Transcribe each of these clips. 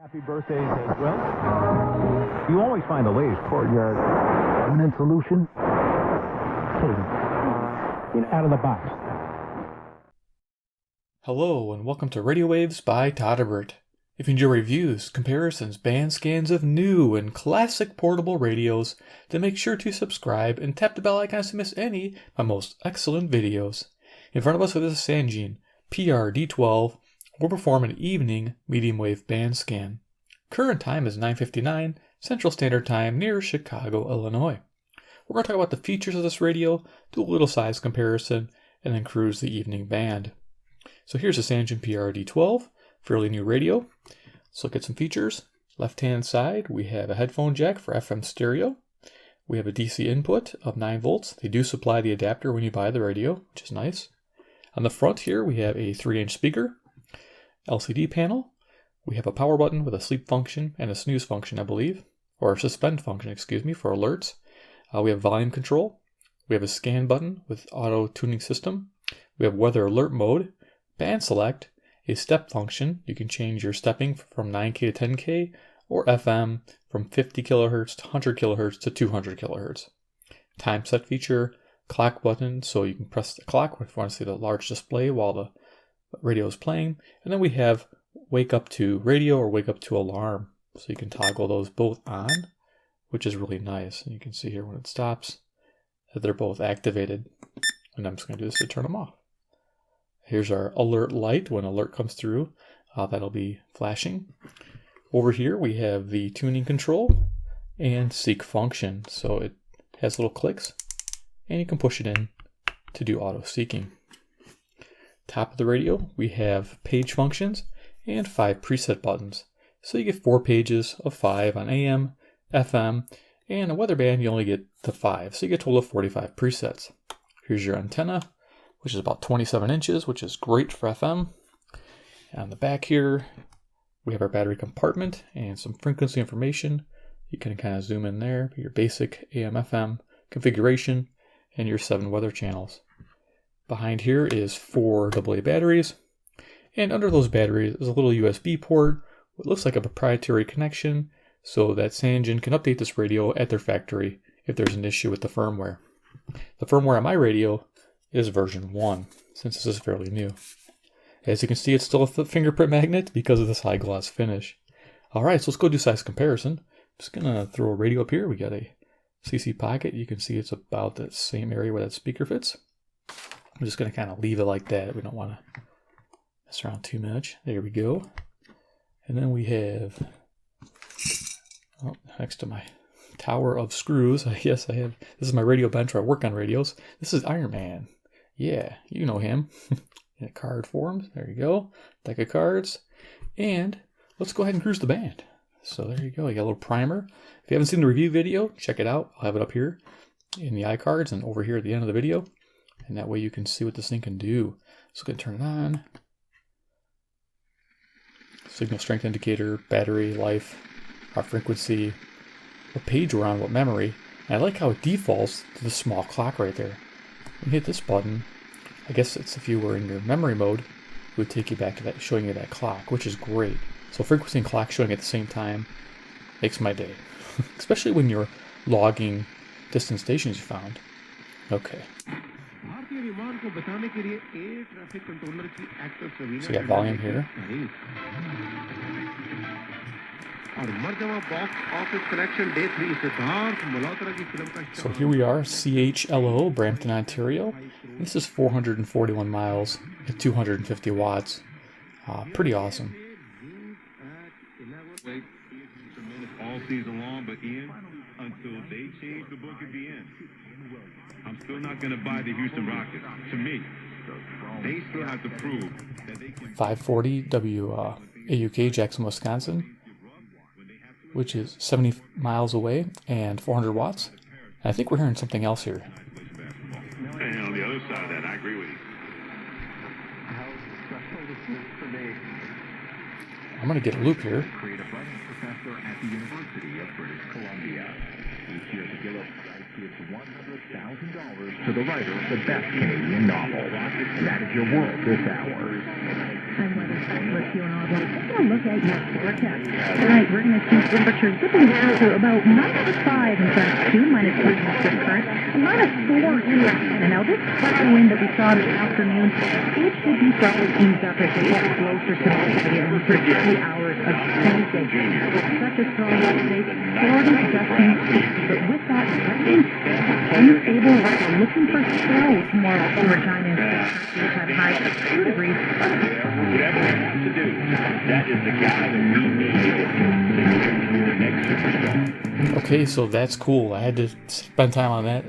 Happy birthdays as well. You always find the latest courtyard permanent solution. Out of the box. Hello and welcome to Radio Waves by Todderbert. If you enjoy reviews, comparisons, band scans of new and classic portable radios, then make sure to subscribe and tap the bell icon to miss any of my most excellent videos. In front of us is a Sangean PR-D12. We'll perform an evening medium wave band scan. Current time is 9:59 Central Standard Time near Chicago, Illinois. We're going to talk about the features of this radio, do a little size comparison, and then cruise the evening band. So here's a Sangean PR-D12, fairly new radio. Let's look at some features. Left-hand side, we have a headphone jack for FM stereo. We have a DC input of 9 volts. They do supply the adapter when you buy the radio, which is nice. On the front here, we have a 3-inch speaker. LCD panel. We have a power button with a sleep function and a snooze function, I believe, or a suspend function, excuse me, for alerts. We have volume control. We have a scan button with auto tuning system. We have weather alert mode, band select, a step function. You can change your stepping from 9K to 10K or FM from 50 kilohertz to 100 kilohertz to 200 kilohertz. Time set feature, clock button, so you can press the clock if you want to see the large display while the radio is playing. And then we have wake up to radio or wake up to alarm. So you can toggle those both on, which is really nice. And you can see here when it stops that they're both activated. And I'm just going to do this to turn them off. Here's our alert light. When alert comes through, that'll be flashing. Over here we have the tuning control and seek function. So it has little clicks and you can push it in to do auto seeking. Top of the radio, we have page functions and 5 preset buttons. So you get 4 pages of 5 on AM, FM, and a weather band you only get to 5. So you get a total of 45 presets. Here's your antenna, which is about 27 inches, which is great for FM. And on the back here, we have our battery compartment and some frequency information. You can kind of zoom in there, your basic AM, FM configuration, and your 7 weather channels. Behind here is 4 AA batteries, and under those batteries is a little USB port, what looks like a proprietary connection, so that Sangean can update this radio at their factory if there's an issue with the firmware. The firmware on my radio is version 1, since this is fairly new. As you can see, it's still a fingerprint magnet because of this high gloss finish. Alright, so let's go do size comparison. I'm just going to throw a radio up here. We got a CC pocket. You can see it's about the same area where that speaker fits. I'm just going to kind of leave it like that. We don't want to mess around too much. There we go. And then we have, next to my tower of screws, I guess I have, this is my radio bench where I work on radios. This is Iron Man. Yeah, you know him. In card forms. There you go. Deck of cards. And let's go ahead and cruise the band. So there you go. You got a little primer. If you haven't seen the review video, check it out. I'll have it up here in the iCards and over here at the end of the video. And that way you can see what this thing can do. So I'm going to turn it on. Signal strength indicator, battery life, our frequency, what page we're on, what memory. And I like how it defaults to the small clock right there. When you hit this button, I guess it's if you were in your memory mode, it would take you back to that, showing you that clock, which is great. So frequency and clock showing at the same time makes my day. Especially when you're logging distant stations you found. Okay. So you got volume here. So here we are, CHLO, Brampton, Ontario. This is 441 miles at 250 watts. Pretty awesome. All season long, but Ian, until they change the book at the end, I'm still not going to buy the Houston Rockets. To me, they still have to prove that they can. 540 WAUK, Jackson, Wisconsin, which is 70 miles away and 400 watts. And I think we're hearing something else here. And on the other side of that, I agree with you. I'm going to get a loop here. Create a finance professor at the University of British Columbia. Each year to give up its 100th $1,000 to the writer of the best Canadian novel. And that is your world this hour. I'm weather specialist here in Ottawa. Taking a look at your forecast. Tonight, we're going to see temperatures dipping down to about -5 in Saskatoon, -3 in Stuttgart, and -4 in Rockin. And now this foul wind that we saw this afternoon, it should be probably eased up as we get closer to the city and for 3 hours of Tuesday. With such a strong wind today, Florida's adjusting, but with that threatening, unstable weather, looking for snow tomorrow over China and We've had highs of 2 degrees. Whatever he has to do, that is the guy that we need the next superstar. Okay, so that's cool. I had to spend time on that.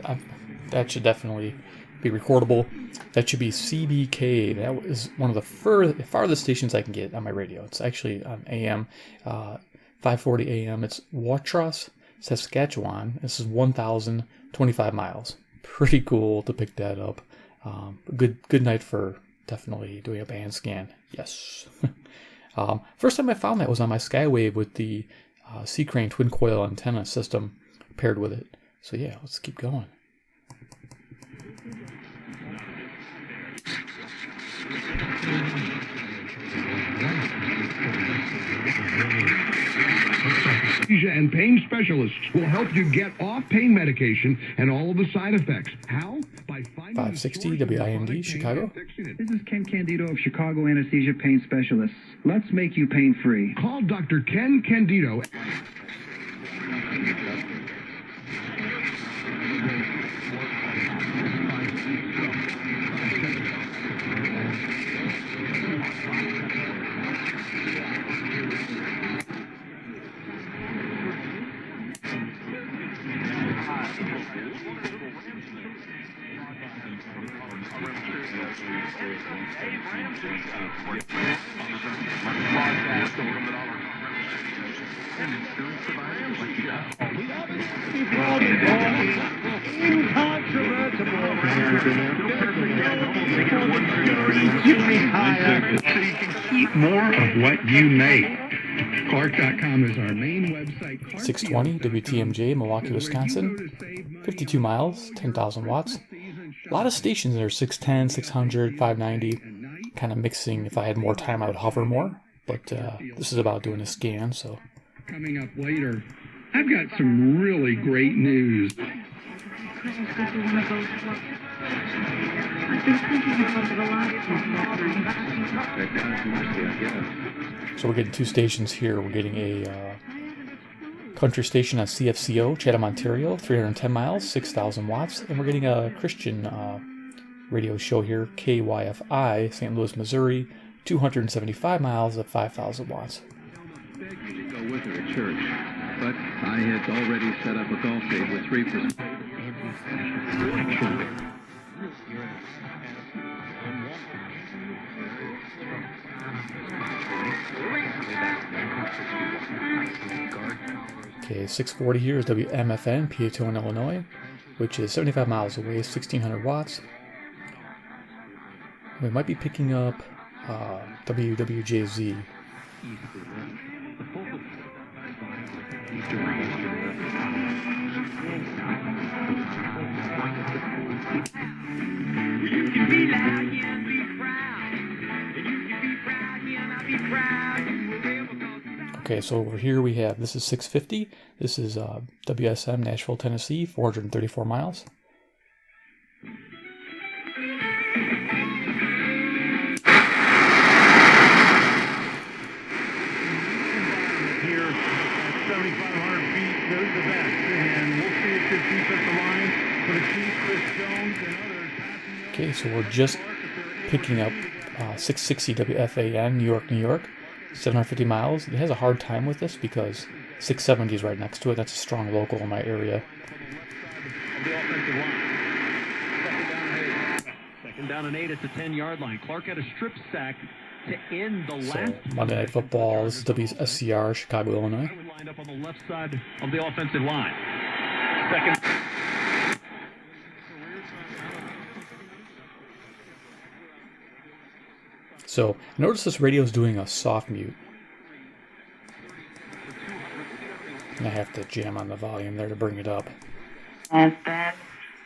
That should definitely be recordable. That should be CBK. That was one of the farthest stations I can get on my radio. It's actually on AM, 540 AM. It's Watrous, Saskatchewan. This is 1,025 miles. Pretty cool to pick that up. Good night for definitely doing a band scan. Yes. First time I found that was on my Skywave with the C-Crane twin coil antenna system paired with it. So yeah, let's keep going. Anesthesia and pain specialists will help you get off pain medication and all of the side effects. How? By finding 560 WIND, Chicago. This is Ken Candido of Chicago Anesthesia Pain Specialists. Let's make you pain-free. Call Dr. Ken Candido. Keep more of what you make. Clark.com is our main website. 620 WTMJ, Milwaukee, Wisconsin. 52 miles, 10,000 watts. A lot of stations there, 610, 600, 590. Kind of mixing. If I had more time, I would hover more. But this is about doing a scan, so. Coming up later, I've got some really great news. So we're getting two stations here. We're getting a country station on CFCO, Chatham, Ontario, 310 miles, 6,000 watts. And we're getting a Christian radio show here, KYFI, St. Louis, Missouri, 275 miles at 5,000 watts. Go with her at church, but I had already set up a golf date with 3%. Okay, 640 here is WMFN, Peatone, Illinois, which is 75 miles away, 1,600 watts. We might be picking up WWJZ. Okay, so over here we have, this is 650. This is WSM, Nashville, Tennessee, 434 miles. Here at 7,500 feet, there's the best, and we'll see if this defensive line for the Chiefs, Chris Jones, and others. Okay, so we're just picking up 660 WFAN, New York, New York, 750 miles. It has a hard time with this because 670 is right next to it. That's a strong local in my area. Second down and 8 at the 10-yard line. Clark had a strip sack to end the So last. Monday Night Football is WSCR, Chicago, Illinois. Lined up on the left side of the offensive line. Second. So notice this radio is doing a soft mute. And I have to jam on the volume there to bring it up. FM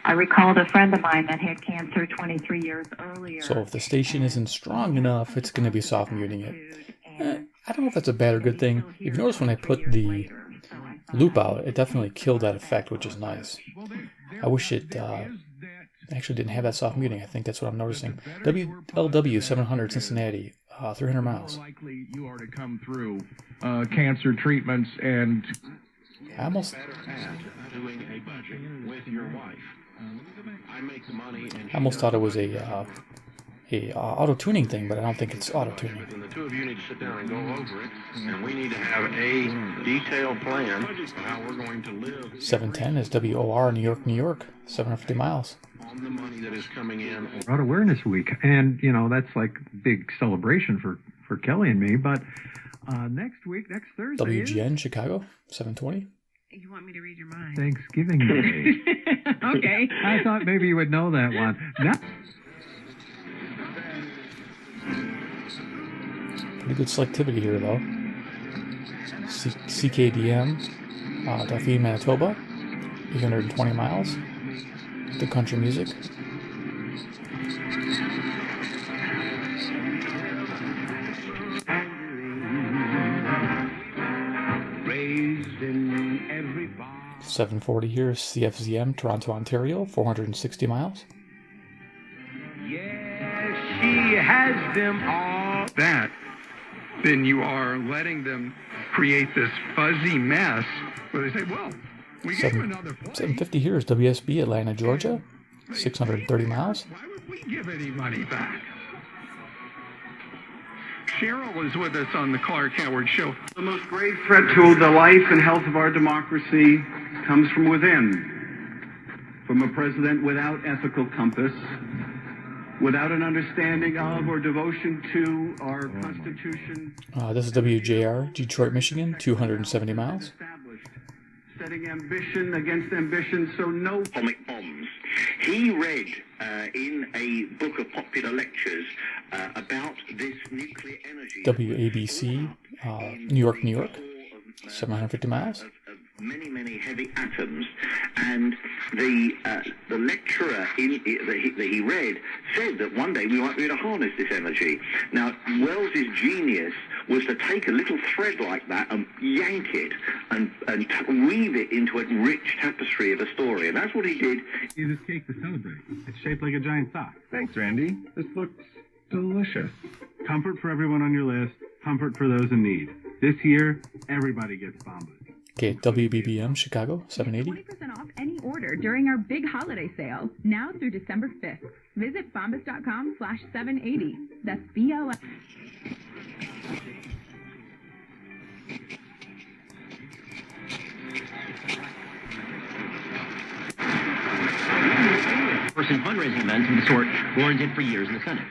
I recalled a friend of mine that had cancer 23 years earlier. So if the station isn't strong enough, it's going to be soft muting it. I don't know if that's a bad or good thing. If you notice when I put the loop out, it definitely killed that effect, which is nice. I wish it actually didn't have that soft muting. I think that's what I'm noticing. WLW 700 Cincinnati, 300 miles. Likely you are to come through cancer treatments and I almost thought it was a auto tuning thing, but I don't think it's auto tuning. The two of you need to sit down and go over it, and we need to have a detailed plan of how we're going to live. 710 is WOR, New York, New York, 750 miles. On the money that is coming in. Road Awareness Week, and that's like big celebration for Kelly and me. But next Thursday, WGN Chicago 720. You want me to read your mind? Thanksgiving Day. Okay. I thought maybe you would know that one. Pretty good selectivity here, though. CKDM, Dauphin, Manitoba, 820 miles. Good country music. Raised in every bar. 740 here, CFZM, Toronto, Ontario, 460 miles. Yes, she has them all. that, then you are letting them create this fuzzy mess where they say, well, we gave you another play. 750 here is WSB, Atlanta, Georgia, 630 miles. Why would we give any money back? Cheryl was with us on the Clark Howard Show. The most grave threat to the life and health of our democracy comes from within, from a president without ethical compass, without an understanding of or devotion to our Constitution. This is WJR, Detroit, Michigan, 270 miles. Setting ambition against ambition, so no atomic bombs. He read in a book of popular lectures about this nuclear energy. WABC, New York, New York, 750 miles. Many heavy atoms, and the lecturer that he read said that one day we might be able to harness this energy. Now, Wells's genius was to take a little thread like that and yank it and weave it into a rich tapestry of a story, and that's what he did. Use this cake to celebrate. It's shaped like a giant sock. Thanks, Randy. This looks delicious. Comfort for everyone on your list. Comfort for those in need. This year, everybody gets Bombas. Okay, WBBM, Chicago, 780. 20% off any order during our big holiday sale, now through December 5th. Visit bombas.com/780. That's BLS. Person fundraising events of the sort Warren did for years in the Senate.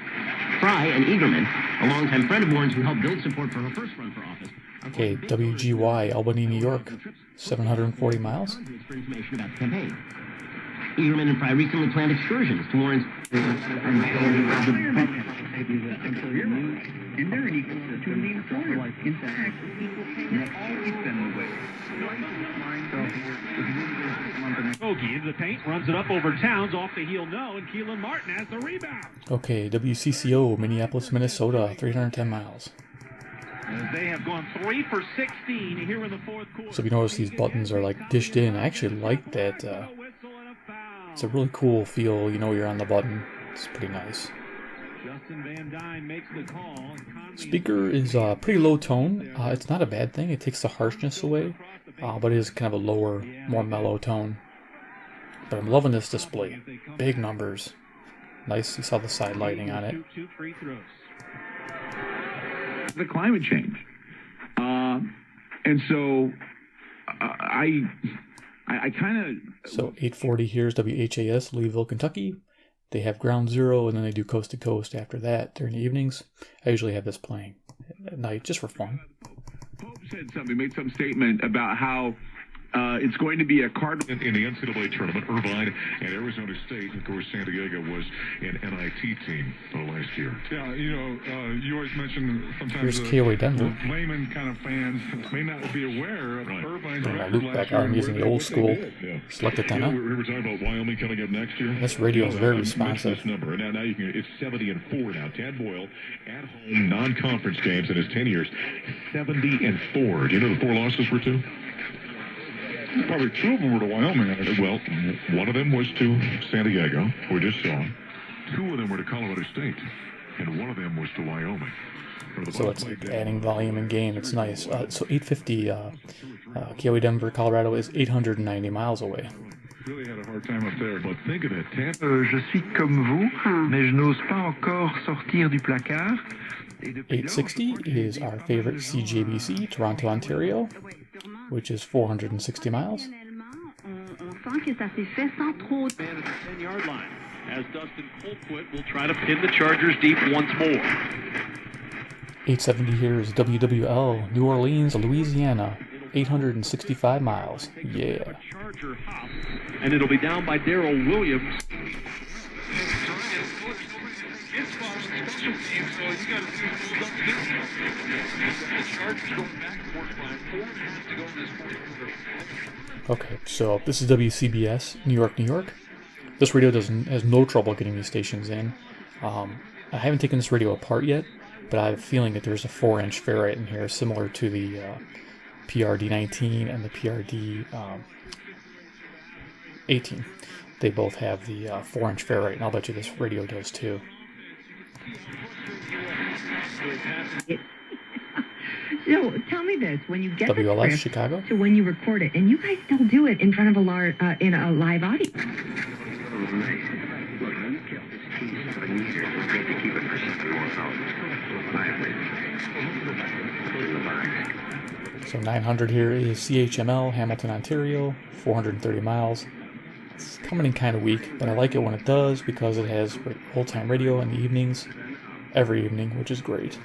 Fry and Eagerman, a longtime friend of Warren's who helped build support for her first run for office. Okay, WGY, Albany, New York, 740 miles. Information about the campaign. Eagerman and Fry recently planned excursions to Warren's. Hoagie into the paint, runs it up over Towns, off the heel no, and Keelan Martin has the rebound. Okay, WCCO, Minneapolis, Minnesota, 310 miles. They have gone 3 for 16 here in the fourth quarter. So if you notice these buttons are like dished in, I actually like that. It's a really cool feel, you're on the button. It's pretty nice. Justin Van Dyne makes the call. Speaker is pretty low tone. It's not a bad thing. It takes the harshness away, but it is kind of a lower, more mellow tone. But I'm loving this display. Big numbers. Nice. You saw the side lighting on it. The climate change. And so I kind of... So 840 here is WHAS, Louisville, Kentucky. They have ground zero, and then they do coast to coast after that during the evenings. I usually have this playing at night just for fun. Pope said something, made some statement about how It's going to be a Cardinal in the NCAA tournament. Irvine and Arizona State. Of course, San Diego was an NIT team last year. Yeah, you always mention Here's sometimes KOA Denver. layman kind of fans may not be aware of Irvine's My record loop last back year. I'm using the old school selected We antenna. were talking about Wyoming coming up next year. This radio is very I mentioned responsive. This number. Now you can. It's 70-4 now. Tad Boyle at home non-conference games in his 10 years, 70-4. Do you know the 4 losses were to? Probably 2 of them were to Wyoming. Well, one of them was to San Diego, we just saw. 2 of them were to Colorado State, and 1 of them was to Wyoming. So it's like adding volume in game. It's nice. So 850 KOA Denver, Colorado is 890 miles away. Really had a hard time up there, but think of it. Je suis comme vous, mais je n'ose pas encore sortir du placard. 860 is our favorite CJBC, Toronto, Ontario, which is 460 miles. On sent que ça s'est fait sans trop. Man at the 10-yard line. As Dustin Colquitt will try to pin the Chargers deep once more. 870 here is WWL, New Orleans, Louisiana, 865 miles. Yeah. Charger hop, and it'll be down by Darrell Williams. Okay, so this is Wcbs, New York, New York. This radio has no trouble getting these stations in. I haven't taken this radio apart yet, but I have a feeling that there's a 4-inch ferrite in here, similar to the PR-D12 and the PR-D18. They both have the 4-inch ferrite, and I'll bet you this radio does too. So tell me this: when you get the WLS script Chicago. to when you record it, and you guys still do it in front of a in a live audience. So 900 here is CHML, Hamilton, Ontario, 430 miles. It's coming in kind of weak, but I like it when it does because it has whole-time radio in the evenings, every evening, which is great.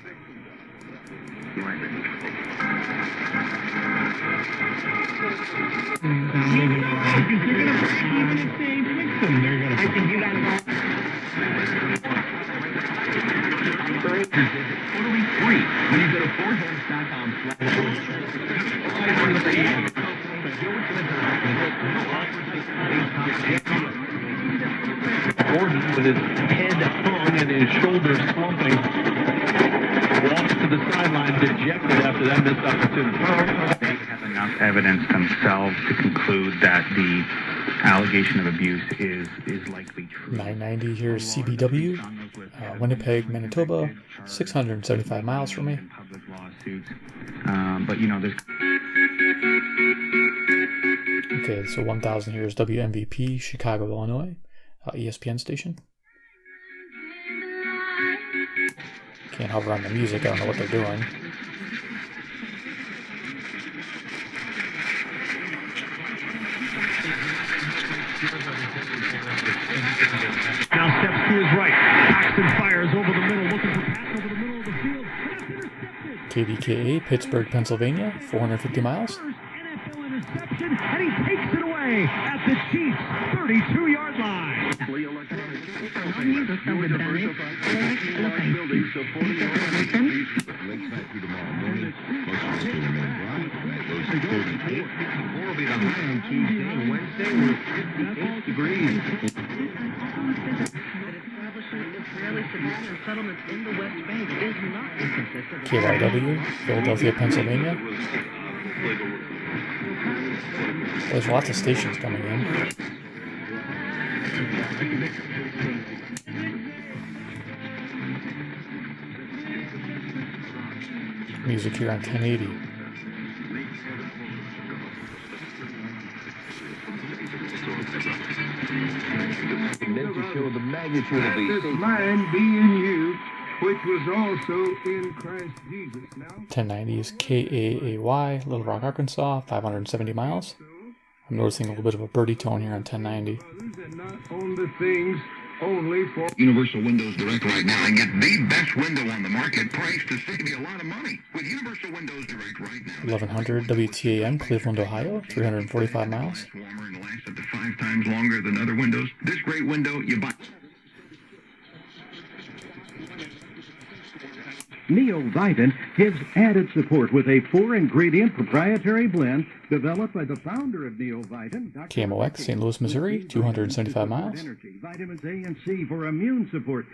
When you go to FordHomes.com. Gordon, with his head hung and his shoulders slumping, walks to the sideline dejected after that missed opportunity. They have enough evidence themselves to conclude that the allegation of abuse is likely true. 990 here is CBW, Winnipeg, Manitoba, 675 miles from me. But you know, there's. Okay, so 1000 here is WMVP, Chicago, Illinois, ESPN station. Can't hover on the music, I don't know what they're doing. Now steps to his right. Paxton fires over the middle, looking for pass over the middle of the field. KDKA, Pittsburgh, Pennsylvania, 450 miles. NFL interception, and he takes it away at the Chiefs' 32-yard line. KYW, Philadelphia, Pennsylvania. There's lots of stations coming in. Music here on 1080. Meant to show the magnitude of the this mind be in you, which was also in Christ Jesus. Now 1090 is KAAY, Little Rock, Arkansas, 570 miles. I'm noticing a little bit of a birdie tone here on 1090. and not on the things Only for Universal Windows Direct right now, and get the best window on the market, priced to save you a lot of money with Universal Windows Direct right now. 1100 WTAM, Cleveland, Ohio, 345 miles. Warmer and lasts up to 5 times longer than other windows. This great window you buy. Neovitin gives added support with a 4-ingredient proprietary blend developed by the founder of Neovitin, Dr. KMOX, St. Louis, Missouri, 275 miles. Energy, vitamins A and C for immune support.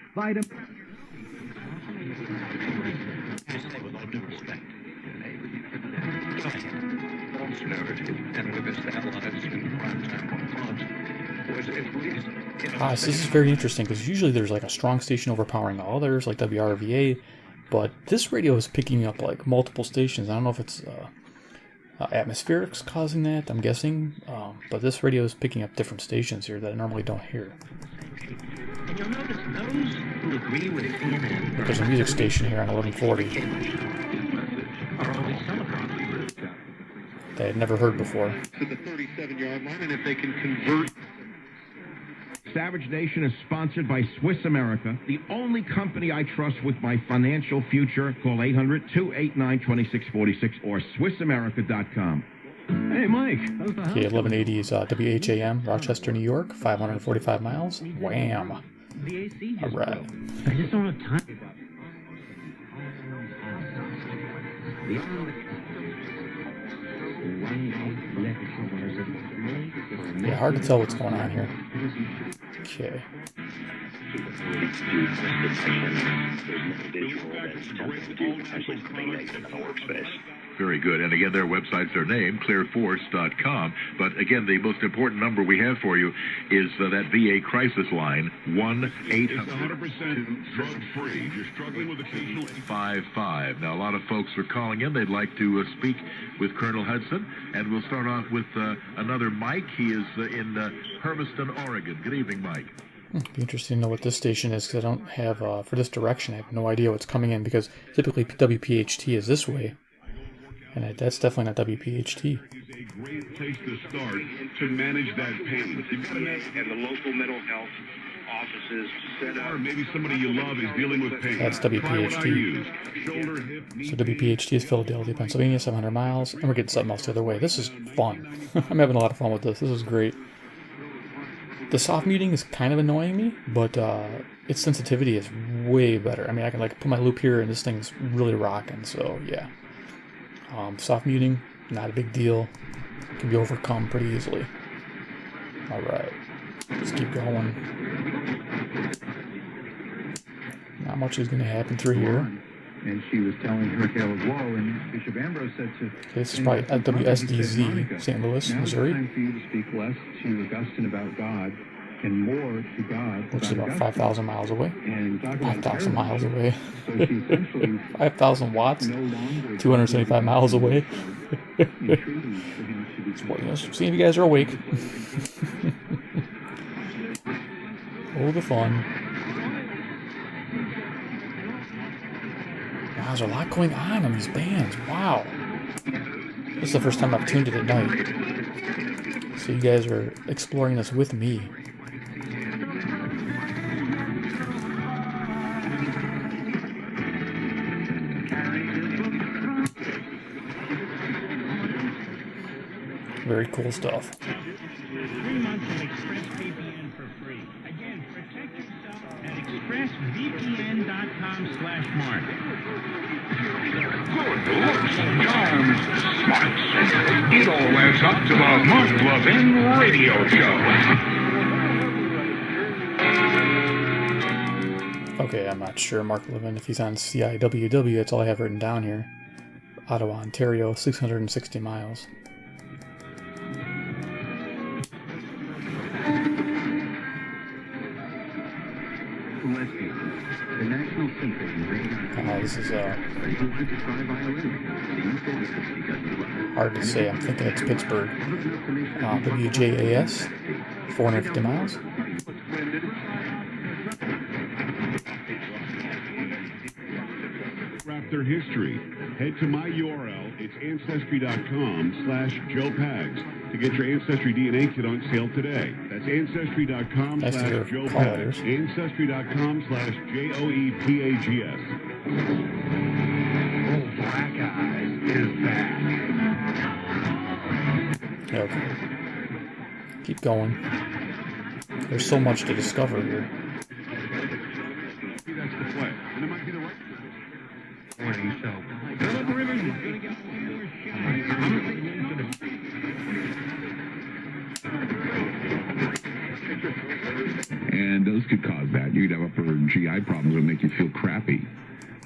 This is very interesting because usually there's like a strong station overpowering all others, like WRVA, but this radio is picking up like multiple stations. I don't know if it's atmospherics causing that, I'm guessing, but this radio is picking up different stations here that I normally don't hear. And you'll notice those who agree with CNN. There's a music station here on 1140 are always celebrating. that I'd never heard before. To the 37-yard line, and if they can convert. Savage Nation is sponsored by Swiss America, the only company I trust with my financial future. Call 800-289-2646 or SwissAmerica.com. Hey, Mike. How's the house? Okay, 1180 is WHAM, Rochester, New York, 545 miles. Wham! The AC All right. I just don't have time. Yeah, hard to tell what's going on here. Okay. Very good. And again, their websites are named, clearforce.com. But again, the most important number we have for you is that VA crisis line, 1-800-100% drug-free. You're struggling with occasional 55. Now, a lot of folks are calling in. They'd like to speak with Colonel Hudson. And we'll start off with another Mike. He is in Hermiston, Oregon. Good evening, Mike. Be interesting to know what this station is, because I don't have, for this direction, I have no idea what's coming in, because typically WPHT is this way, and that's definitely not WPHT. It's a great place to start to manage that pain. You've got to make And the local mental health offices set up. or maybe somebody you love is dealing with pain. That's Try what I WPHT. use. Shoulder, hip, knee So WPHT is Philadelphia, Pennsylvania, 700 miles, and we're getting something else the other way. This is fun. I'm having a lot of fun with this. This is great. The soft muting is kind of annoying me, but its sensitivity is way better. I mean, I can like put my loop here and this thing's really rocking, so yeah. Soft muting, not a big deal. Can be overcome pretty easily. Alright, let's keep going. Not much is going to happen through here. And she was telling her tale of woe, and Bishop Ambrose said to... Okay, this is probably at WSDZ, St. Louis, Missouri. Now it's time for you to speak less to Augustine about God and more to God Which is about 5,000 miles away. And 5,000 miles away. So she essentially 5,000 watts, no longer 275 miles away. intriguing for him to be... Well, you know, seeing if you guys are awake. Oh, the fun. Wow, there's a lot going on these bands. Wow. This is the first time I've tuned it at night. So you guys are exploring this with me. Very cool stuff. 3 months of ExpressVPN for free. Again, protect yourself at expressvpn.com/mark. Good looks, charms, smarts. It all adds up to the Mark Levin Radio Show. Okay, I'm not sure Mark Levin, if he's on CIWW, that's all I have written down here. Ottawa, Ontario, 660 miles. This is hard to say. I'm thinking it's Pittsburgh. WJAS, 450 miles. Raptor history. Head to my URL. It's Ancestry.com/Joe Pags to get your Ancestry DNA kit on sale today. That's Ancestry.com/Joe Pags. Ancestry.com/JOEPAGS. Oh, Black Eyes is back. Okay. Keep going. There's so much to discover here. That's the play. And it might be the right Morning show. And those could cause that. You'd have upper GI problems that would make you feel crappy.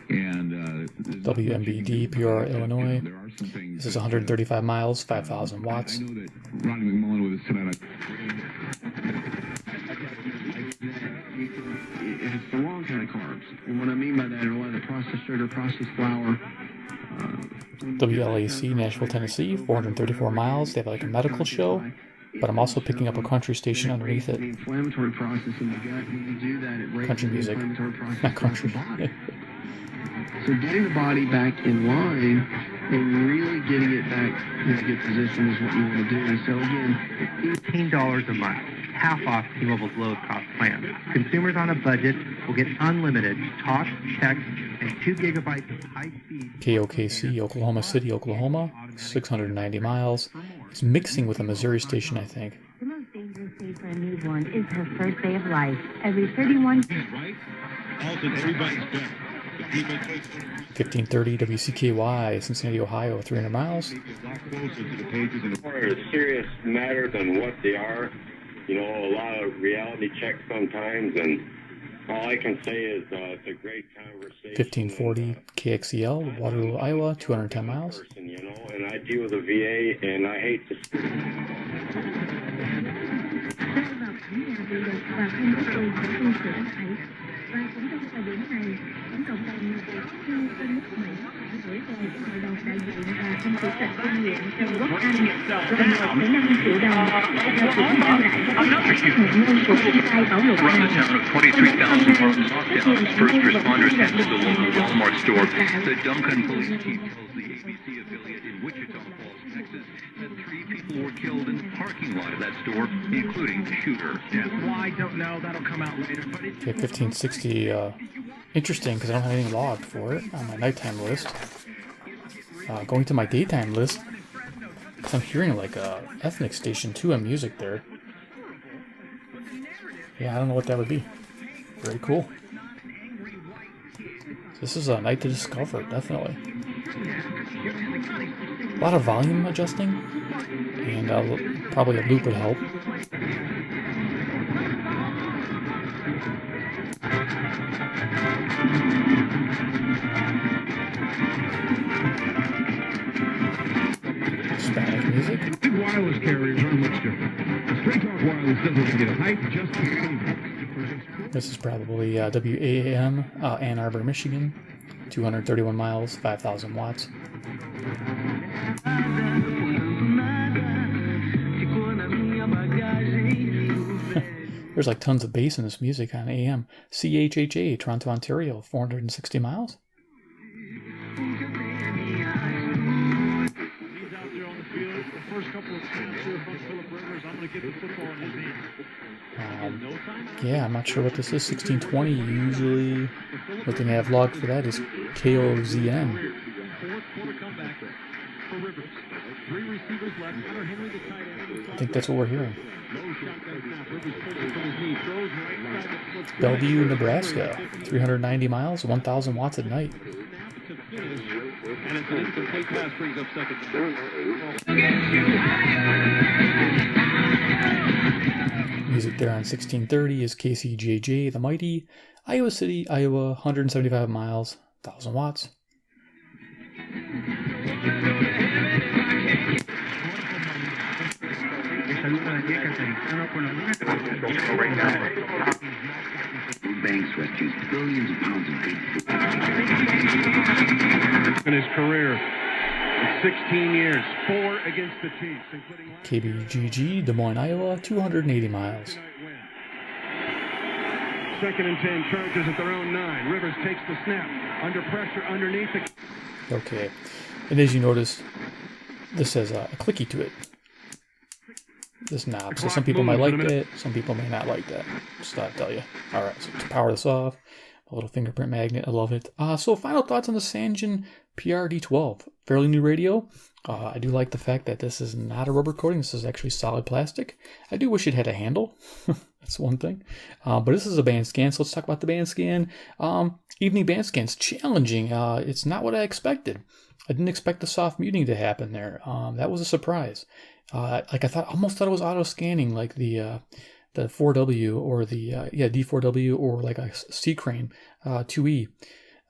And WMBD, PR, Illinois. This is 135 miles, 5,000 watts. I know that Ronnie McMullen with us tonight. It's the wrong kind of carbs. And what I mean by that are a lot of the processed sugar, processed flour. WLAC, Nashville, Tennessee, 434 miles. They have like a medical show, but I'm also picking up a country station underneath it. The inflammatory process in the gut, when you do that, it raises Country the music. inflammatory process Not across country. the body. So getting the body back in line and really getting it back in a good position is what you want to do. So again, $18 a month, half off T-Mobile's lowest cost plan. Consumers on a budget will get unlimited talk, text, and 2 gigabytes of high-speed. KOKC, Oklahoma City, Oklahoma, 690 miles. It's mixing with a Missouri station, I think. The most dangerous day for a newborn is her first day of life. Every 31... Everybody's back. 1530 WCKY, Cincinnati, Ohio, 300 miles. More a serious matter than what they are. You know, a lot of reality checks sometimes, and all I can say is it's a great conversation. 1540 KXEL, Waterloo, Iowa, 210 miles. You know, and I deal with the VA, and I hate to. Và cũng trong thời điểm này, tổng cộng đồng nhà Việt trên nước Mỹ gửi về hội đồng đại diện và ông chủ tịch công nguyện Trần Quốc Anh gần 1,5 triệu đồng và cũng mang lại cho các một môn của thiên tai bão lụt này. First responders head to the local Walmart store. The Duncan police chief tells the ABC affiliate in Wichita Falls, Texas, that 3 people were killed in the parking lot of that store, including the shooter. Why, I don't know. That'll come out later. But it's Okay, 1560, interesting because I don't have anything logged for it on my nighttime list. Going to my daytime list, because I'm hearing like a ethnic station 2M music there. Yeah, I don't know what that would be. Very cool. This is a night to discover, definitely. A lot of volume adjusting, and probably a loop would help. Hispanic music. Big wireless carriers aren't much different. Straight Talk Wireless doesn't get a hype, just a single. This is probably WAAM, Ann Arbor, Michigan, 231 miles, 5,000 watts. There's like tons of bass in this music on AM. CHHA, Toronto, Ontario, 460 miles. Yeah, I'm not sure what this is. 1620. Usually, what they may have logged for that is KOZN. I think that's what we're hearing. Bellevue, Nebraska, 390 miles, 1,000 watts at night. Music there on 1630 is KCJJ, The Mighty, Iowa City, Iowa, 175 miles, 1,000 watts. Banks rescues billions of pounds of big In his career, 16 years, 4 against the Chiefs, including KBGG, Des Moines, Iowa, 280 miles. 2nd and 10, Chargers at their own 9. Rivers takes the snap, under pressure underneath the... Okay, and as you notice, this has a clicky to it. This knob. So some people might like that, some people may not like that. Just thought I'd tell you. Alright, so to power this off, a little fingerprint magnet, I love it. So final thoughts on the Sangean PR-D12. Fairly new radio. I do like the fact that this is not a rubber coating, this is actually solid plastic. I do wish it had a handle. That's one thing. But this is a band scan, so let's talk about the band scan. Evening band scan's challenging. It's not what I expected. I didn't expect the soft muting to happen there. That was a surprise. Like I almost thought it was auto scanning, like the 4W or the D4W or like a C crane 2E,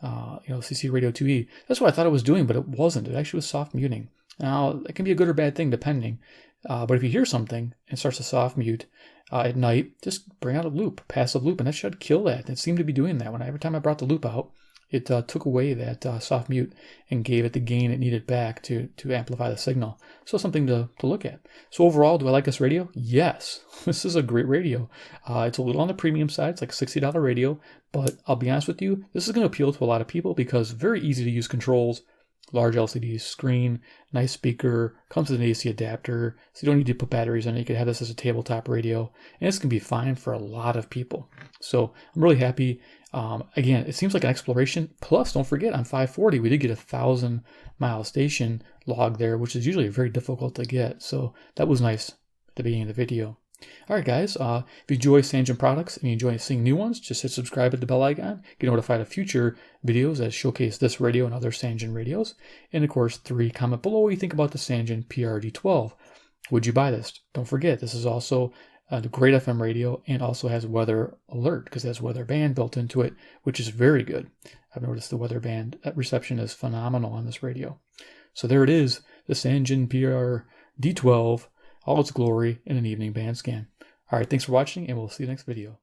CC radio 2E. That's what I thought it was doing, but it wasn't. It actually was soft muting. Now it can be a good or bad thing depending. But if you hear something and it starts to soft mute at night, just bring out a loop, passive loop, and that should kill that. It seemed to be doing that. Every time I brought the loop out, it took away that soft mute and gave it the gain it needed back to amplify the signal. So something to look at. So overall, do I like this radio? Yes. This is a great radio. It's a little on the premium side. It's like a $60 radio. But I'll be honest with you, this is going to appeal to a lot of people because very easy to use controls. Large LCD screen, nice speaker, comes with an AC adapter, so you don't need to put batteries in it. You could have this as a tabletop radio, and this can be fine for a lot of people. So I'm really happy. Again, it seems like an exploration. Plus, don't forget, on 540, we did get a 1,000-mile station log there, which is usually very difficult to get. So that was nice at the beginning of the video. All right, guys, if you enjoy Sangean products and you enjoy seeing new ones, just hit subscribe at the bell icon. Get notified of future videos that showcase this radio and other Sangean radios. And of course, 3, comment below what you think about the Sangean PR-D12. Would you buy this? Don't forget, this is also a great FM radio and also has weather alert because it has weather band built into it, which is very good. I've noticed the weather band reception is phenomenal on this radio. So there it is, the Sangean PR-D12. All its glory in an evening band scan. All right, thanks for watching, and we'll see you next video.